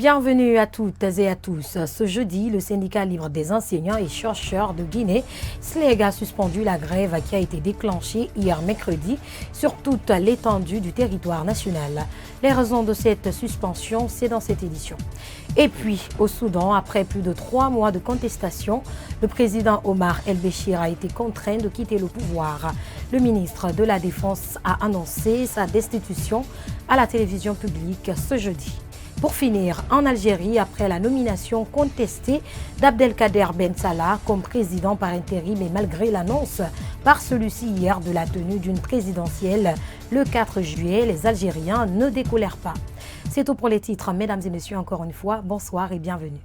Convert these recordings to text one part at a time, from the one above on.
Bienvenue à toutes et à tous. Ce jeudi, le syndicat libre des enseignants et chercheurs de Guinée, SLEG, a suspendu la grève qui a été déclenchée hier mercredi sur toute l'étendue du territoire national. Les raisons de cette suspension, c'est dans cette édition. Et puis, au Soudan, après plus de 3 mois de contestation, le président Omar El-Béchir a été contraint de quitter le pouvoir. Le ministre de la Défense a annoncé sa destitution à la télévision publique ce jeudi. Pour finir, en Algérie, après la nomination contestée d'Abdelkader Ben Salah comme président par intérim et malgré l'annonce par celui-ci hier de la tenue d'une présidentielle le 4 juillet, les Algériens ne décolèrent pas. C'est tout pour les titres. Mesdames et messieurs, encore une fois, bonsoir et bienvenue.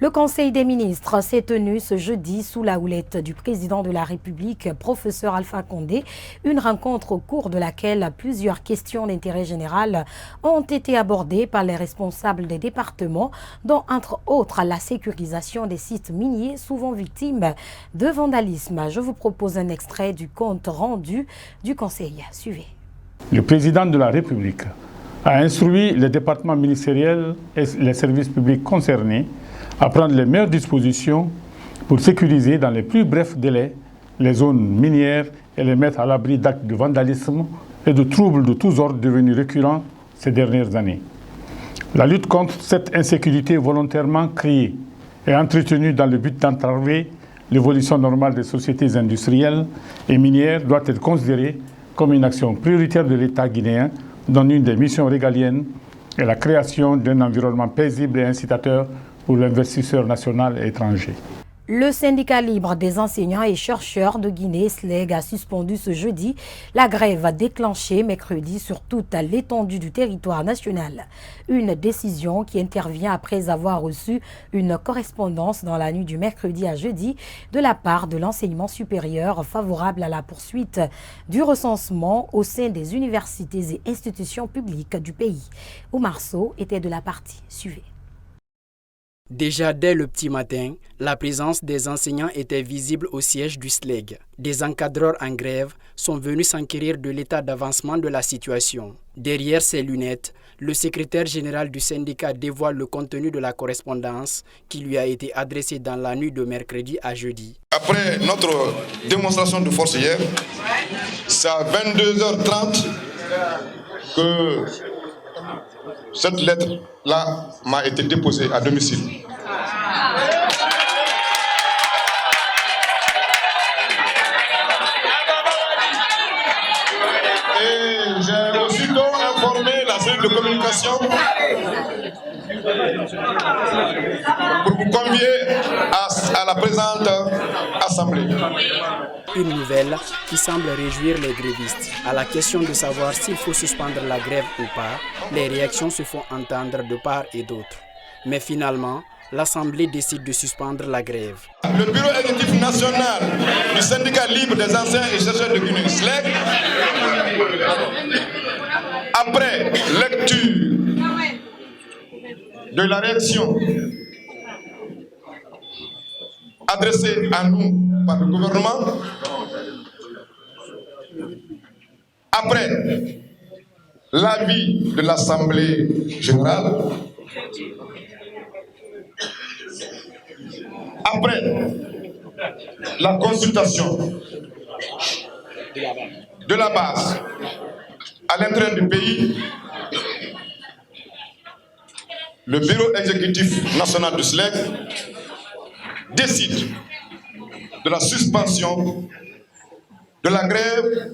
Le Conseil des ministres s'est tenu ce jeudi sous la houlette du président de la République, professeur Alpha Condé, une rencontre au cours de laquelle plusieurs questions d'intérêt général ont été abordées par les responsables des départements, dont entre autres la sécurisation des sites miniers souvent victimes de vandalisme. Je vous propose un extrait du compte rendu du Conseil. Suivez. Le président de la République a instruit les départements ministériels et les services publics concernés à prendre les meilleures dispositions pour sécuriser dans les plus brefs délais les zones minières et les mettre à l'abri d'actes de vandalisme et de troubles de tous ordres devenus récurrents ces dernières années. La lutte contre cette insécurité volontairement créée et entretenue dans le but d'entraver l'évolution normale des sociétés industrielles et minières doit être considérée comme une action prioritaire de l'État guinéen dont une des missions régaliennes est la création d'un environnement paisible et incitateur pour l'investisseur national et étranger. Le syndicat libre des enseignants et chercheurs de Guinée, SLEG, a suspendu ce jeudi la grève déclenchée mercredi sur toute l'étendue du territoire national. Une décision qui intervient après avoir reçu une correspondance dans la nuit du mercredi à jeudi de la part de l'enseignement supérieur favorable à la poursuite du recensement au sein des universités et institutions publiques du pays. Oumar Sow était de la partie. Suivez. Déjà dès le petit matin, la présence des enseignants était visible au siège du SLEG. Des encadreurs en grève sont venus s'enquérir de l'état d'avancement de la situation. Derrière ses lunettes, le secrétaire général du syndicat dévoile le contenu de la correspondance qui lui a été adressée dans la nuit de mercredi à jeudi. Après notre démonstration de force hier, c'est à 22h30 que cette lettre-là m'a été déposée à domicile. Et j'ai aussitôt informé la cellule de communication pour vous convier à la présente assemblée. Une nouvelle qui semble réjouir les grévistes. À la question de savoir s'il faut suspendre la grève ou pas, les réactions se font entendre de part et d'autre. Mais finalement, l'Assemblée décide de suspendre la grève. Le bureau exécutif national du syndicat libre des enseignants et chercheurs de Guinée, SLEG, après lecture de la réaction adressée à nous par le gouvernement, après l'avis de l'Assemblée générale, après la consultation de la base à l'intérieur du pays, le bureau exécutif national du SLEG décide de la suspension de la grève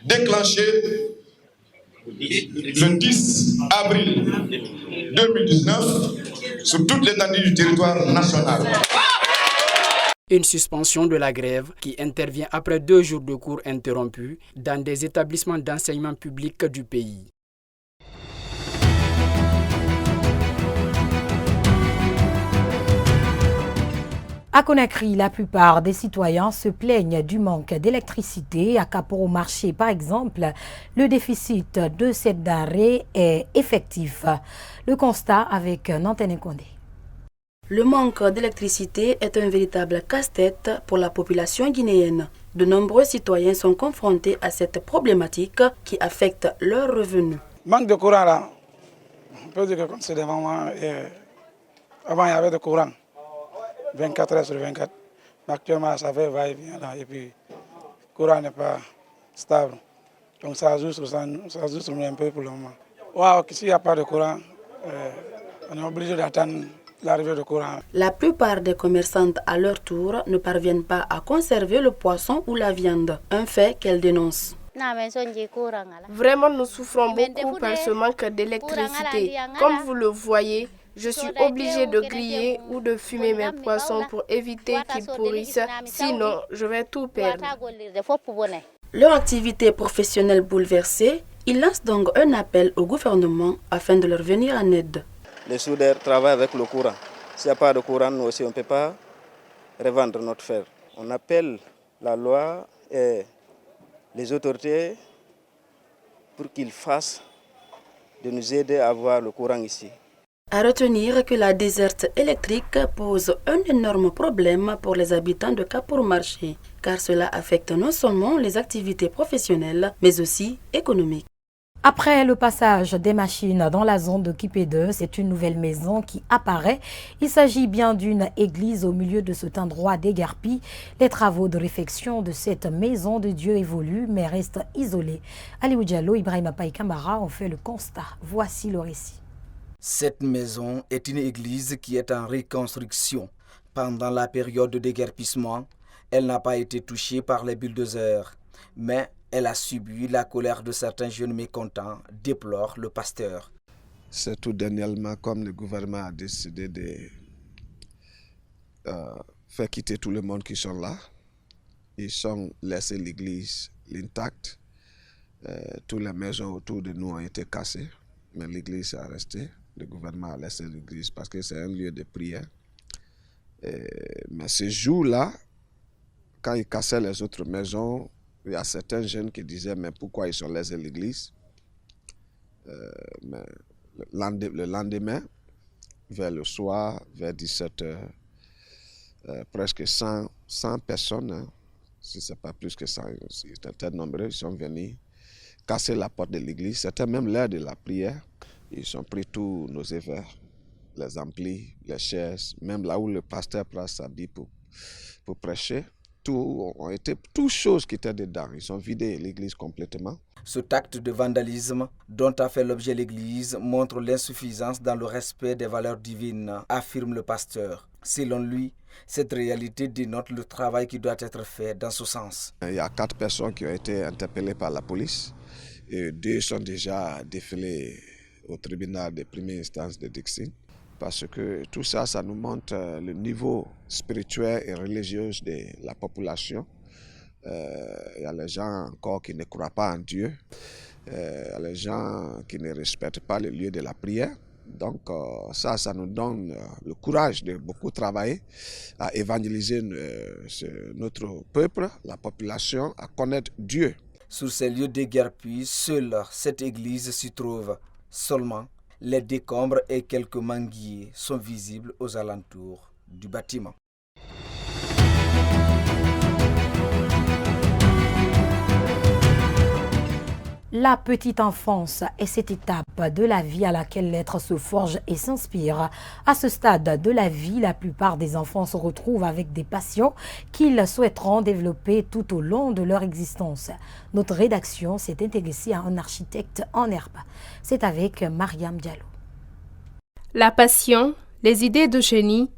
déclenchée le 10 avril 2019 sur toute l'étendue du territoire national. Une suspension de la grève qui intervient après 2 jours de cours interrompus dans des établissements d'enseignement public du pays. À Conakry, la plupart des citoyens se plaignent du manque d'électricité. À Kaporo-Marché, par exemple, le déficit de cette denrée est effectif. Le constat avec Nantene Kondé. Le manque d'électricité est un véritable casse-tête pour la population guinéenne. De nombreux citoyens sont confrontés à cette problématique qui affecte leurs revenus. Manque de courant là, on peut dire que c'est des moments. Avant il y avait de courant, 24 heures sur 24. Mais actuellement ça fait va-et-vient là, et puis le courant n'est pas stable. Donc ça joue sur nous un peu pour le moment. Wow, s'il n'y a pas de courant, on est obligé d'attendre l'arrivée du courant. La plupart des commerçantes, à leur tour, ne parviennent pas à conserver le poisson ou la viande, un fait qu'elles dénoncent. Vraiment, nous souffrons beaucoup par ce manque d'électricité. Comme vous le voyez, je suis obligée de griller ou de fumer mes poissons pour éviter qu'ils pourrissent, sinon je vais tout perdre. Leur activité professionnelle bouleversée, ils lancent donc un appel au gouvernement afin de leur venir en aide. Les soudeurs travaillent avec le courant. S'il n'y a pas de courant, nous aussi, on ne peut pas revendre notre fer. On appelle la loi et les autorités pour qu'ils fassent de nous aider à avoir le courant ici. À retenir que la desserte électrique pose un énorme problème pour les habitants de Kapoor-Marché, car cela affecte non seulement les activités professionnelles, mais aussi économiques. Après le passage des machines dans la zone de Kipé2, c'est une nouvelle maison qui apparaît. Il s'agit bien d'une église au milieu de cet endroit déguerpi. Les travaux de réfection de cette maison de Dieu évoluent mais restent isolés. Aliou Diallo, Ibrahima Paye Kamara ont fait le constat. Voici le récit. Cette maison est une église qui est en reconstruction. Pendant la période de déguerpissement, elle n'a pas été touchée par les bulldozers, mais elle a subi la colère de certains jeunes mécontents, déplore le pasteur. C'est tout dernièrement comme le gouvernement a décidé de faire quitter tout le monde qui sont là. Ils ont laissé l'église intacte. Toutes les maisons autour de nous ont été cassées, mais l'église est restée. Le gouvernement a laissé l'église parce que c'est un lieu de prière. Mais ce jour-là, quand ils cassaient les autres maisons, il y a certains jeunes qui disaient mais pourquoi ils ont laissé l'église. Mais le lendemain, vers le soir, vers 17h, presque 100 personnes, hein, si ce n'est pas plus que ça, ils étaient nombreux, ils sont venus casser la porte de l'église. C'était même l'heure de la prière. Ils ont pris tous nos évêques, les amplis, les chaises, même là où le pasteur prend sa Bible pour prêcher. Tout ont été toutes choses qui étaient dedans. Ils ont vidé l'église complètement. Cet acte de vandalisme dont a fait l'objet l'église montre l'insuffisance dans le respect des valeurs divines, affirme le pasteur. Selon lui, cette réalité dénote le travail qui doit être fait dans ce sens. Il y a 4 personnes qui ont été interpellées par la police et 2 sont déjà défilés au tribunal de première instance de Dixine. Parce que tout ça, ça nous montre le niveau spirituel et religieux de la population. Il y a les gens encore qui ne croient pas en Dieu. Il y a les gens qui ne respectent pas le lieu de la prière. Donc ça nous donne le courage de beaucoup travailler à évangéliser notre peuple, la population, à connaître Dieu. Sur ces lieux déguerpis, seule cette église s'y trouve. Seulement, les décombres et quelques manguiers sont visibles aux alentours du bâtiment. La petite enfance est cette étape de la vie à laquelle l'être se forge et s'inspire. À ce stade de la vie, la plupart des enfants se retrouvent avec des passions qu'ils souhaiteront développer tout au long de leur existence. Notre rédaction s'est intéressée à un architecte en herbe. C'est avec Mariam Diallo. La passion, les idées de génie,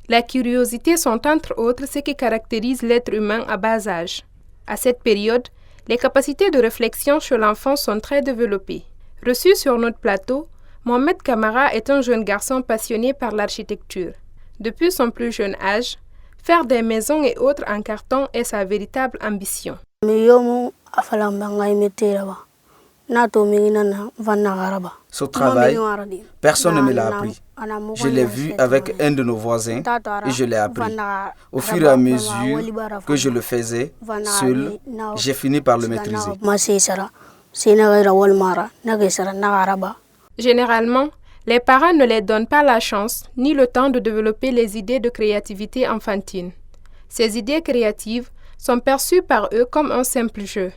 la curiosité sont entre autres ce qui caractérise l'être humain à bas âge. À cette période, les capacités de réflexion chez l'enfant sont très développées. Reçu sur notre plateau, Mohamed Kamara est un jeune garçon passionné par l'architecture. Depuis son plus jeune âge, faire des maisons et autres en carton est sa véritable ambition. Ce travail, personne ne me l'a appris. Je l'ai vu avec un de nos voisins et je l'ai appris. Au fur et à mesure que je le faisais seul, j'ai fini par le maîtriser. Généralement, les parents ne les donnent pas la chance ni le temps de développer les idées de créativité enfantine. Ces idées créatives sont perçus par eux comme un simple jeu.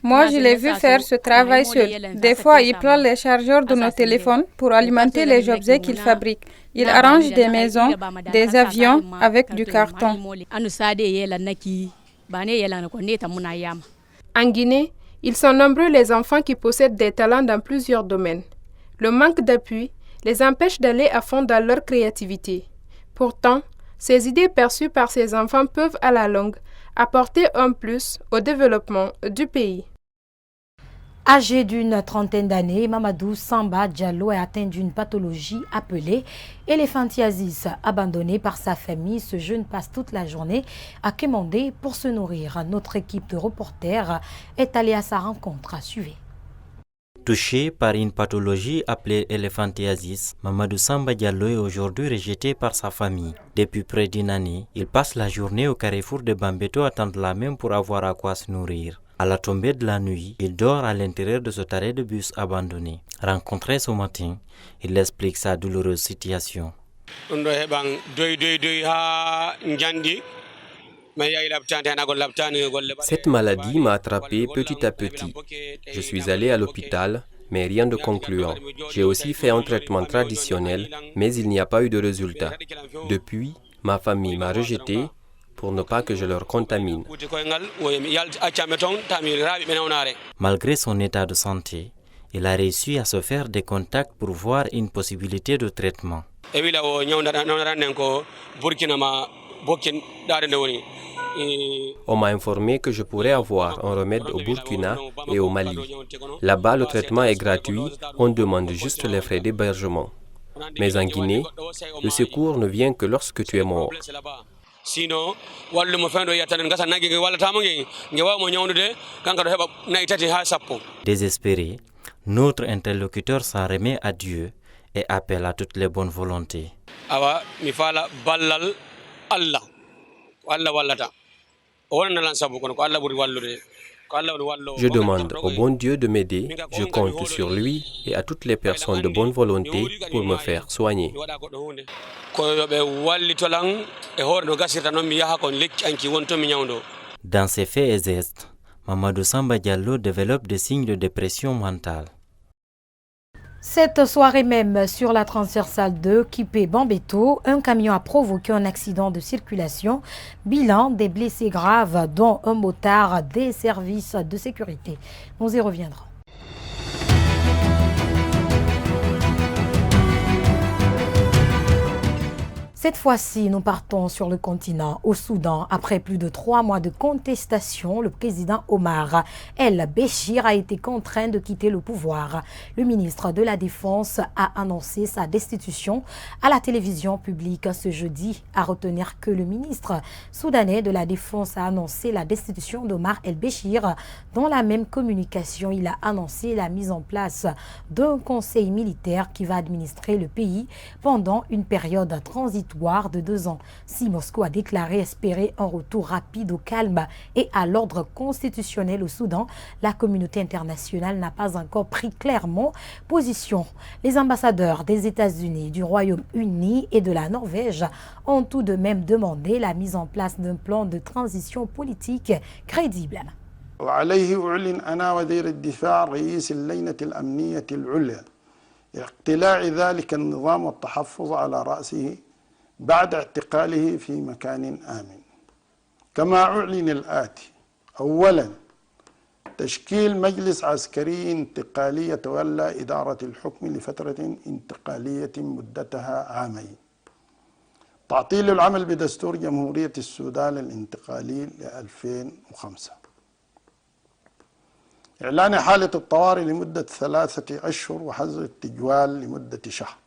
Moi, je l'ai vu faire ce travail seul. Des fois, il prend les chargeurs de nos téléphones pour alimenter les objets qu'il fabrique. Il arrange des maisons, des avions avec du carton. En Guinée, ils sont nombreux les enfants qui possèdent des talents dans plusieurs domaines. Le manque d'appui les empêche d'aller à fond dans leur créativité. Pourtant, ces idées perçues par ces enfants peuvent à la longue apporter un plus au développement du pays. Âgé d'une trentaine d'années, Mamadou Samba Diallo est atteint d'une pathologie appelée éléphantiasis. Abandonné par sa famille, ce jeune passe toute la journée à quémander pour se nourrir. Notre équipe de reporters est allée à sa rencontre. Suivez. Touché par une pathologie appelée éléphantiasis, Mamadou Samba Diallo est aujourd'hui rejeté par sa famille. Depuis près d'une année, il passe la journée au carrefour de Bambeto à tendre la main pour avoir à quoi se nourrir. À la tombée de la nuit, il dort à l'intérieur de cet arrêt de bus abandonné. Rencontré ce matin, il explique sa douloureuse situation. Cette maladie m'a attrapé petit à petit. Je suis allé à l'hôpital, mais rien de concluant. J'ai aussi fait un traitement traditionnel, mais il n'y a pas eu de résultat. Depuis, ma famille m'a rejeté pour ne pas que je leur contamine. Malgré son état de santé, il a réussi à se faire des contacts pour voir une possibilité de traitement. On m'a informé que je pourrais avoir un remède au Burkina et au Mali. Là-bas, le traitement est gratuit, on demande juste les frais d'hébergement. Mais en Guinée, le secours ne vient que lorsque tu es mort. Désespéré, notre interlocuteur s'en remet à Dieu et appelle à toutes les bonnes volontés. Je demande au bon Dieu de m'aider, je compte sur lui et à toutes les personnes de bonne volonté pour me faire soigner. Dans ses faits et gestes, Mamadou Samba Diallo développe des signes de dépression mentale. Cette soirée même, sur la transversale 2, Kipé-Bambeto, un camion a provoqué un accident de circulation. Bilan des blessés graves, dont un motard des services de sécurité. Nous y reviendrons. Cette fois-ci, nous partons sur le continent, au Soudan. Après plus de 3 mois de contestation, le président Omar el-Béchir a été contraint de quitter le pouvoir. Le ministre de la Défense a annoncé sa destitution à la télévision publique ce jeudi. À retenir que le ministre soudanais de la Défense a annoncé la destitution d'Omar el-Béchir. Dans la même communication, il a annoncé la mise en place d'un conseil militaire qui va administrer le pays pendant une période transitoire de 2 ans. Si Moscou a déclaré espérer un retour rapide au calme et à l'ordre constitutionnel au Soudan, la communauté internationale n'a pas encore pris clairement position. Les ambassadeurs des États-Unis, du Royaume-Uni et de la Norvège ont tout de même demandé la mise en place d'un plan de transition politique crédible. بعد اعتقاله في مكان آمن. كما أعلن الآتي: أولاً، تشكيل مجلس عسكري انتقالي يتولى إدارة الحكم لفترة انتقالية مدتها 2 عام. تعطيل العمل بدستور جمهورية السودان الانتقالي ل 2005. إعلان حالة الطوارئ لمدة 3 أشهر وحظر التجوال لمدة شهر.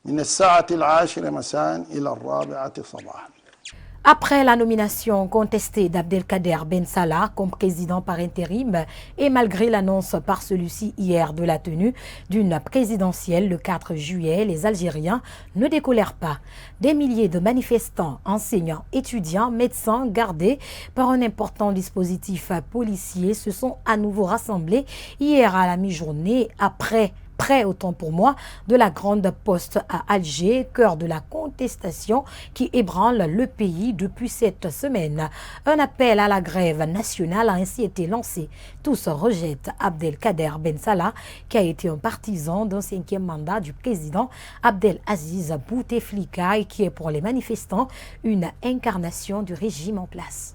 من الساعة 10 مساء إلى 4 صباحا. Après la nomination contestée d'Abdelkader Ben Salah comme président par intérim et malgré l'annonce par celui-ci hier de la tenue d'une présidentielle le 4 juillet, les Algériens ne décolèrent pas. Des milliers de manifestants, enseignants, étudiants, médecins gardés par un important dispositif policier se sont à nouveau rassemblés hier à la mi-journée après Prêt autant pour moi de la Grande Poste à Alger, cœur de la contestation qui ébranle le pays depuis cette semaine. Un appel à la grève nationale a ainsi été lancé. Tous rejettent Abdelkader Ben Salah, qui a été un partisan d'un 5e mandat du président Abdelaziz Bouteflika et qui est pour les manifestants une incarnation du régime en place.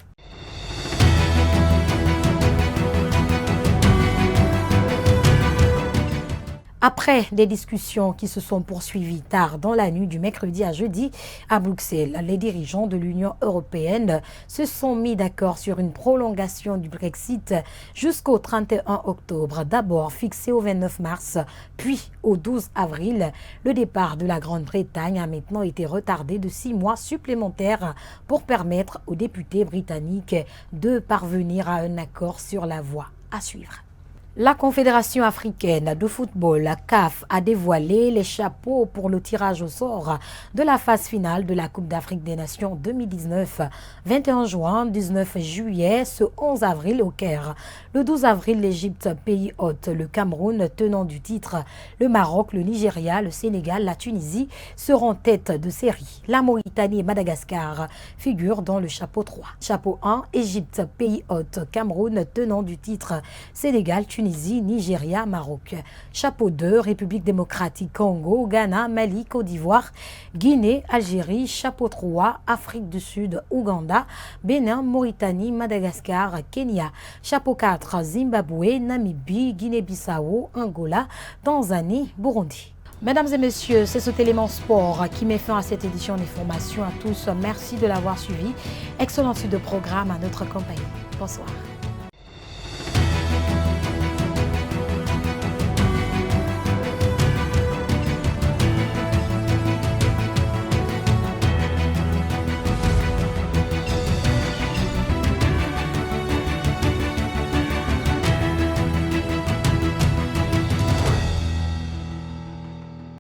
Après des discussions qui se sont poursuivies tard dans la nuit du mercredi à jeudi à Bruxelles, les dirigeants de l'Union européenne se sont mis d'accord sur une prolongation du Brexit jusqu'au 31 octobre, d'abord fixé au 29 mars, puis au 12 avril. Le départ de la Grande-Bretagne a maintenant été retardé de 6 mois supplémentaires pour permettre aux députés britanniques de parvenir à un accord sur la voie à suivre. La Confédération africaine de football, CAF, a dévoilé les chapeaux pour le tirage au sort de la phase finale de la Coupe d'Afrique des Nations 2019. 21 juin, 19 juillet, ce 11 avril au Caire. Le 12 avril, l'Égypte, pays hôte, le Cameroun, tenant du titre, le Maroc, le Nigeria, le Sénégal, la Tunisie seront tête de série. La Mauritanie et Madagascar figurent dans le chapeau 3. Chapeau 1, Égypte, pays hôte, Cameroun, tenant du titre, Sénégal, Tunisie, Nigeria, Maroc. Chapeau 2, République démocratique Congo, Ghana, Mali, Côte d'Ivoire, Guinée, Algérie. Chapeau 3, Afrique du Sud, Ouganda, Bénin, Mauritanie, Madagascar, Kenya. Chapeau 4, Zimbabwe, Namibie, Guinée-Bissau, Angola, Tanzanie, Burundi. Mesdames et messieurs, c'est cet élément sport qui met fin à cette édition d'information. À tous, merci de l'avoir suivi. Excellente suite de programme à notre compagnie. Bonsoir.